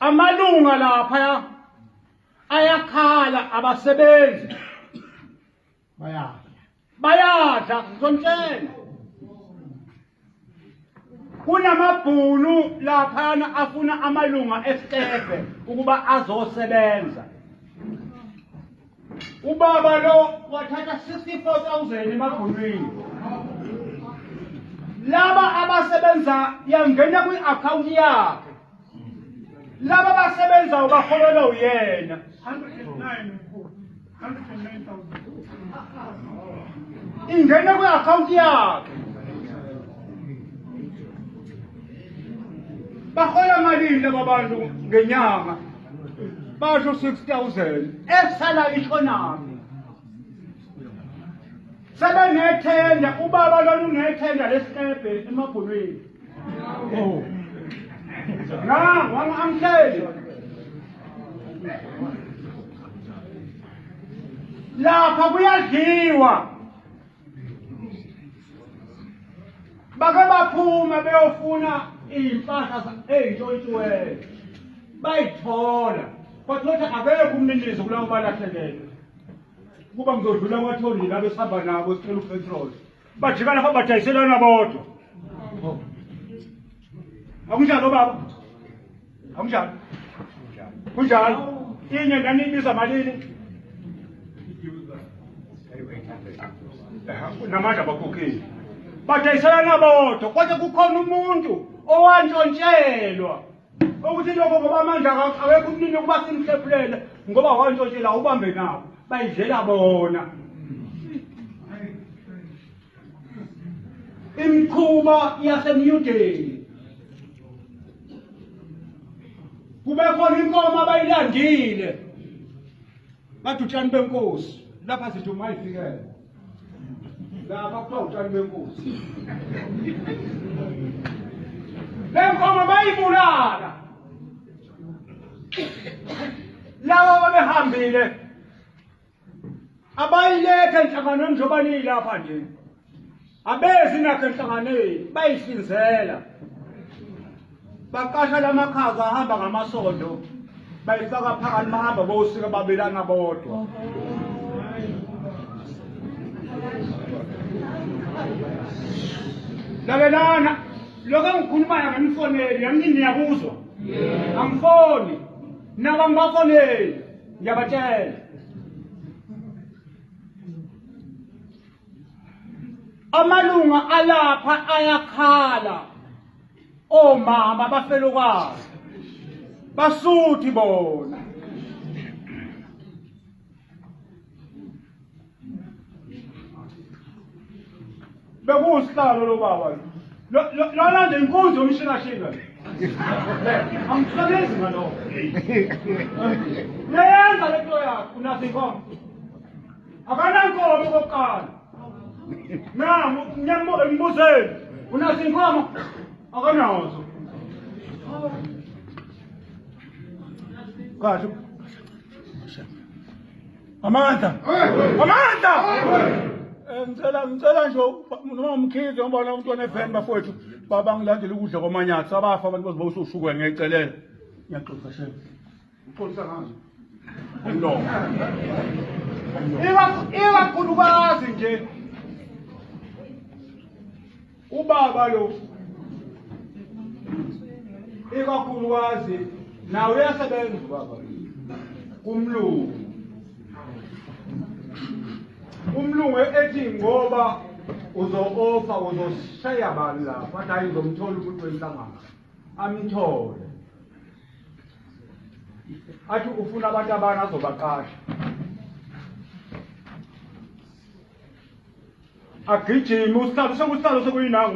amalunga lapha ayakhala abasebenzi bayadla ngizontshela kunamabhunu laphana afuna amalunga esitefe ukuba azosebenza. Ubaba lo wathatha 64,000 emabhunwini. Laba abasebenza yangena kwi-account yakhe. Laba abasebenza baholela uyena 109,000 ingena kwi-account yakhe. Bahola malini laba bantu ngenyanga? Basho 6,000 esala ishonami. Sebenethenda ubaba lo unethenda lesitepe emabhulweni. Amhleli lapha kuyadliwa. Bake baphuma beyofuna impahla ezintshontshiweyo bayithola kwathi akekho umninizo kulawo balahlekelwe kuba ngizodlula kwathoni labo esihamba nabo sicela upetrol bajika lapha badayiselana bodwa. Akunjalo baba, akunjalo kunjalo. Inye nanibiza malini namandla bakhokheli badayiselana bodwa kwathi kukhona umuntu owantshontshela ukuthi lokho ngoba amandla awekho umnini ukuba simhlephulele ngoba wantshontshela ubambe nabo bayidlela bona. Imikhuba yasemyudeni kube khona inkomo abayilandile bathi utshani benkosi lapha sithi umayifikele lapha kuthiwa utshani benkosi. Lenkomo bayibulala laba babehambile abayiletha enhlanganweni njengoba niyilapha nje abezi nakho enhlanganweni bayihlinzela baqasha lamakhaza ahamba ngamasondo bayifaka phakathi bahamba bosika babelana bodwa. Lalelana lokho ngikhulumayo nganifoneli yami niyakuzwa? Angifoni naba ngibafoneli ngiyabatshela. Amalunga alapha ayakhala omama bafelokazi basuthi bona. Bekusihlalo lo baba lona nje inkunzi yomshikashika angihlekezi ngalokho leyenza lento yakho unazo inkomo akanankomo kokuqala ngiyambuzeni unazo inkomo akanazo kahle Amanda ngicela nje noma umkhize ngibona umuntu oneveni bafowethu baba ngilandela ukudla kwamanyathi abafa abantu bazobawusushukwe ngiyacelela ngiyaxoxa shefu uxolisa ngazo no iwakhulukazi nje ubaba lo ikakhulukazi nawe uyasebenza ubaba umlungu ethi ngoba uzo-ofa uzoshaya bani lapha athi hayi ngizomthola umuntu wenhlangano amthole athi ufuna abantu abana azobaqasha agijime usihlalo sekuyinanga